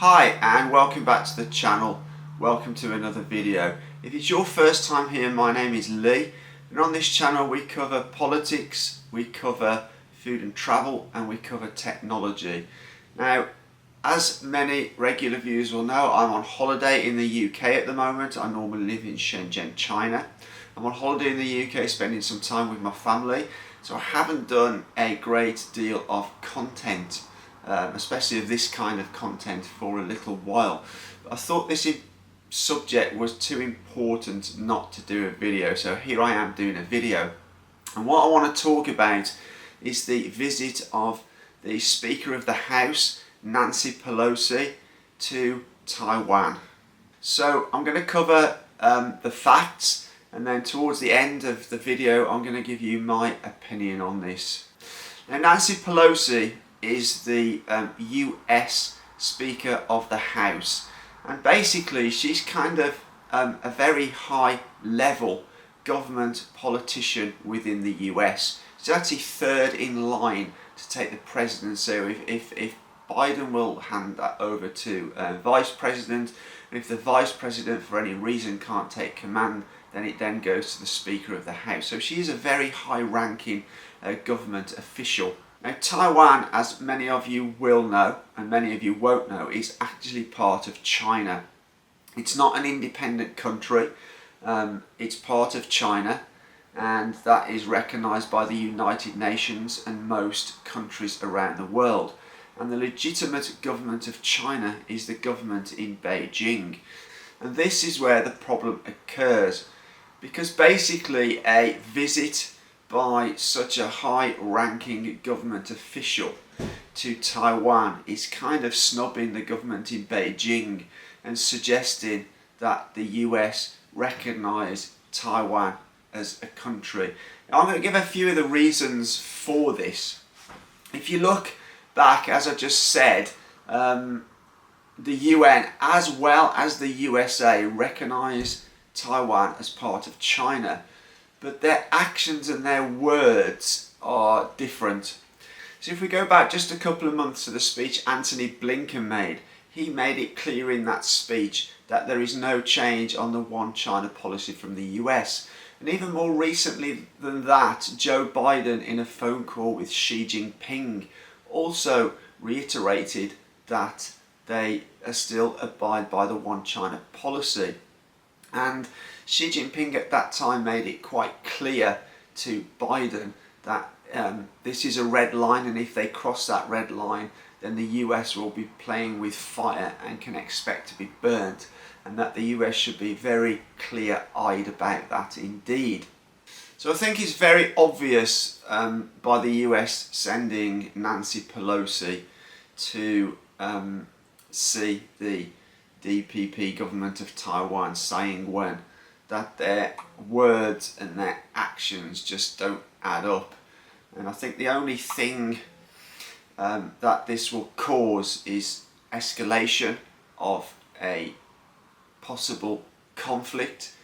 Hi and welcome back to the channel. Welcome to another video. If it's your first time here, my name is Lee, and on this channel we cover politics, we cover food and travel, and we cover technology. Now, as many regular viewers will know, I'm on holiday in the UK at the moment. I normally live in Shenzhen, China. I'm on holiday in the UK, spending some time with my family, so I haven't done a great deal of content, especially of this kind of content, for a little while. But I thought this subject was too important not to do a video, so here I am doing a video. And what I want to talk about is the visit of the Speaker of the House, Nancy Pelosi, to Taiwan. So I'm going to cover the facts, and then towards the end of the video I'm going to give you my opinion on this. Now, Nancy Pelosi is the US Speaker of the House, and basically she's kind of a very high level government politician within the US. She's actually third in line to take the presidency. So if Biden will hand that over to Vice President, and if the Vice President for any reason can't take command, then it then goes to the Speaker of the House. So she is a very high ranking government official. Now, Taiwan, as many of you will know and many of you won't know, is actually part of China. It's not an independent country, it's part of China, and that is recognised by the United Nations and most countries around the world. And the legitimate government of China is the government in Beijing. And this is where the problem occurs, because basically a visit by such a high-ranking government official to Taiwan is kind of snubbing the government in Beijing and suggesting that the US recognise Taiwan as a country. Now, I'm going to give a few of the reasons for this. If you look back, as I just said, the UN as well as the USA recognise Taiwan as part of China, but their actions and their words are different. So if we go back just a couple of months to the speech Antony Blinken made, he made it clear in that speech that there is no change on the one China policy from the US. And even more recently than that, Joe Biden, in a phone call with Xi Jinping, also reiterated that they still abide by the one China policy. And Xi Jinping at that time made it quite clear to Biden that this is a red line, and if they cross that red line, then the US will be playing with fire and can expect to be burnt, and that the US should be very clear-eyed about that indeed. So I think it's very obvious by the US sending Nancy Pelosi to see the DPP government of Taiwan, saying when that their words and their actions just don't add up. And I think the only thing that this will cause is escalation of a possible conflict.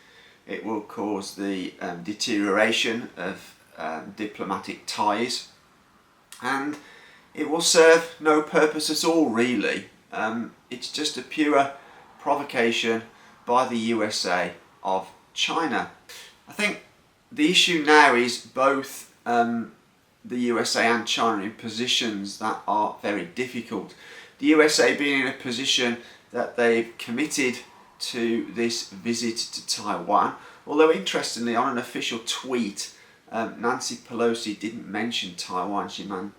It will cause the deterioration of diplomatic ties, and it will serve no purpose at all, really. It's just a pure provocation by the USA of China. I think the issue now is both the USA and China in positions that are very difficult. The USA being in a position that they've committed to this visit to Taiwan, although interestingly on an official tweet Nancy Pelosi didn't mention Taiwan.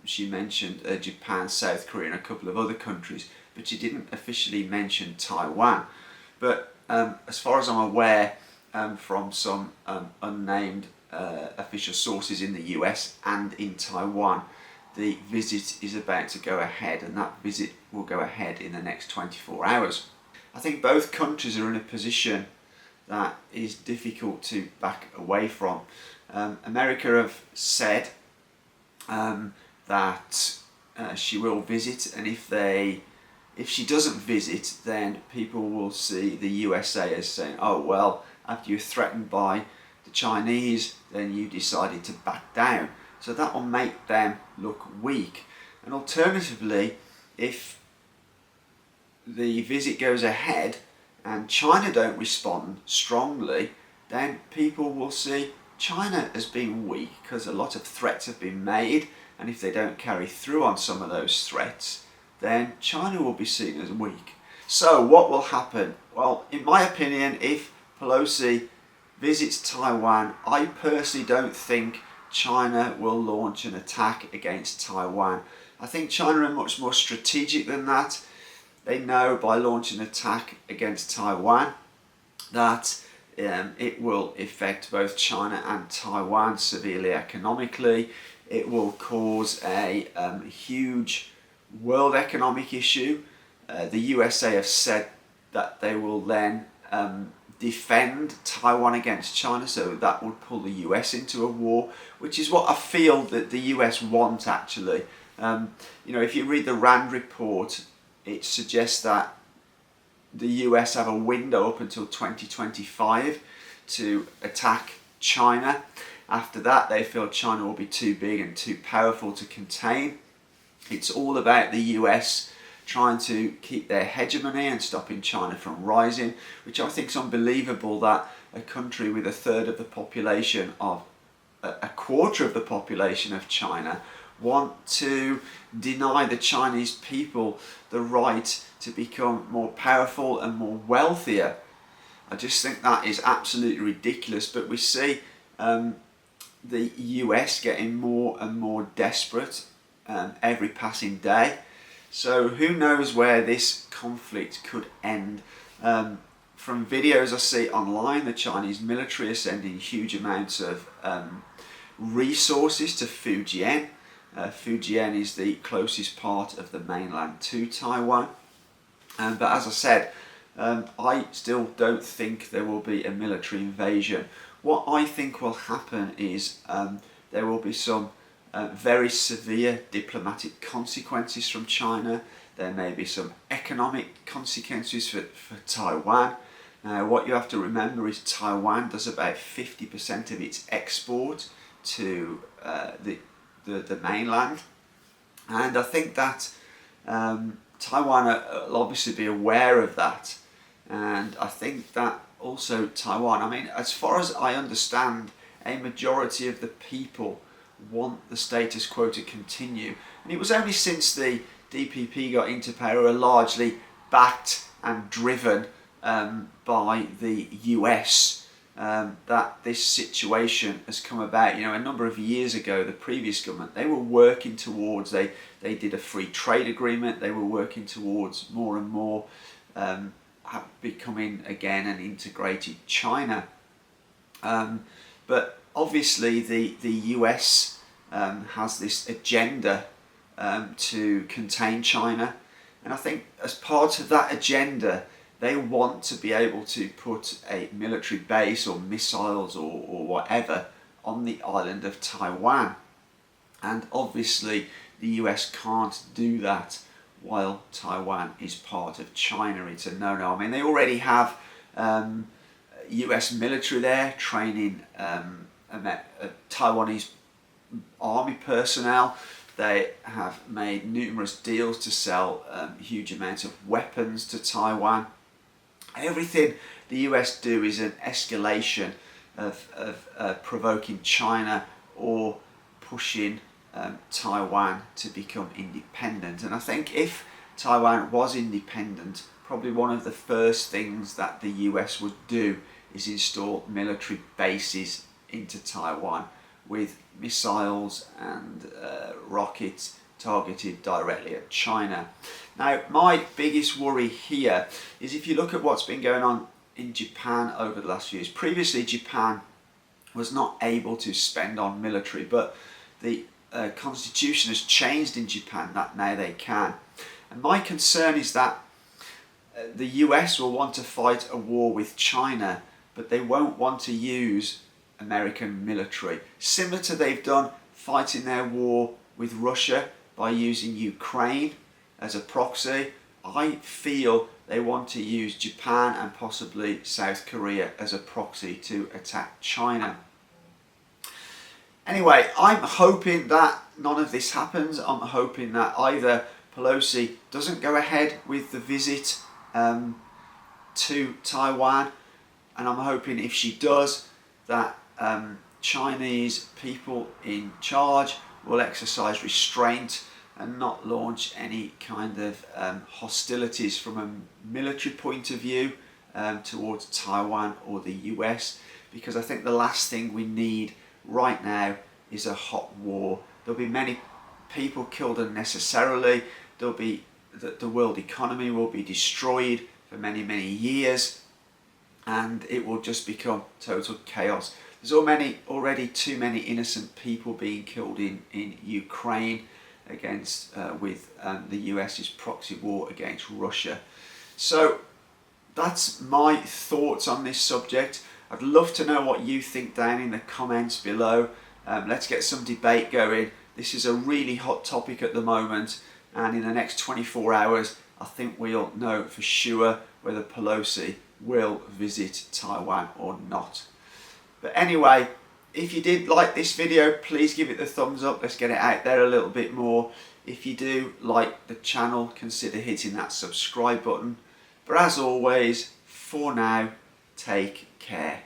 She mentioned Japan, South Korea and a couple of other countries, but she didn't officially mention Taiwan. But as far as I'm aware, from some unnamed official sources in the US and in Taiwan, the visit is about to go ahead, and that visit will go ahead in the next 24 hours. I think both countries are in a position that is difficult to back away from. America have said that she will visit, and if she doesn't visit, then people will see the USA as saying, oh well, after you're threatened by the Chinese, then you decided to back down. So that will make them look weak. And alternatively, if the visit goes ahead and China don't respond strongly, then people will see China as being weak because a lot of threats have been made, and if they don't carry through on some of those threats, then China will be seen as weak. So what will happen? Well, in my opinion, if Pelosi visits Taiwan, I personally don't think China will launch an attack against Taiwan. I think China are much more strategic than that. They know by launching an attack against Taiwan that it will affect both China and Taiwan severely economically. It will cause a huge world economic issue. The USA have said that they will then defend Taiwan against China, so that would pull the US into a war, which is what I feel that the US want actually. If you read the RAND report, it suggests that the US have a window up until 2025 to attack China. After that, they feel China will be too big and too powerful to contain. It's all about the US trying to keep their hegemony and stopping China from rising, which I think is unbelievable that a country with a third of the population of a quarter of the population of China want to deny the Chinese people the right to become more powerful and more wealthier. I just think that is absolutely ridiculous, but we see the US getting more and more desperate every passing day. So who knows where this conflict could end. From videos I see online, the Chinese military are sending huge amounts of resources to Fujian. Fujian is the closest part of the mainland to Taiwan. But as I said, I still don't think there will be a military invasion. What I think will happen is there will be some very severe diplomatic consequences from China. There may be some economic consequences for Taiwan. Now, what you have to remember is Taiwan does about 50% of its export to the mainland, and I think that Taiwan will obviously be aware of that, and I think that also Taiwan, I mean, as far as I understand, a majority of the people want the status quo to continue, and it was only since the DPP got into power, largely backed and driven by the US, that this situation has come about. A number of years ago, the previous government, they were working towards, they did a free trade agreement, they were working towards more and more becoming again an integrated China. But obviously the US has this agenda to contain China, and I think as part of that agenda they want to be able to put a military base or missiles or whatever on the island of Taiwan, and obviously the US can't do that while Taiwan is part of China. It's a no-no. I mean, they already have US military there training Taiwanese army personnel. They have made numerous deals to sell huge amounts of weapons to Taiwan. Everything the US do is an escalation of provoking China or pushing Taiwan to become independent. And I think if Taiwan was independent, probably one of the first things that the US would do is install military bases into Taiwan with missiles and rockets targeted directly at China. Now, my biggest worry here is if you look at what's been going on in Japan over the last few years. Previously, Japan was not able to spend on military, but the constitution has changed in Japan that now they can. And my concern is that the US will want to fight a war with China, but they won't want to use American military, similar to they've done fighting their war with Russia by using Ukraine as a proxy. I feel they want to use Japan and possibly South Korea as a proxy to attack China. Anyway, I'm hoping that none of this happens. I'm hoping that either Pelosi doesn't go ahead with the visit to Taiwan, and I'm hoping if she does that Chinese people in charge will exercise restraint and not launch any kind of hostilities from a military point of view towards Taiwan or the US, because I think the last thing we need right now is a hot war. There'll be many people killed unnecessarily. There'll be the world economy will be destroyed for many years, and it will just become total chaos. There's already too many innocent people being killed in Ukraine against with the US's proxy war against Russia. So that's my thoughts on this subject. I'd love to know what you think down in the comments below. Let's get some debate going. This is a really hot topic at the moment, and in the next 24 hours I think we'll know for sure whether Pelosi will visit Taiwan or not. But anyway, if you did like this video, please give it the thumbs up. Let's get it out there a little bit more. If you do like the channel, consider hitting that subscribe button. But as always, for now, take care.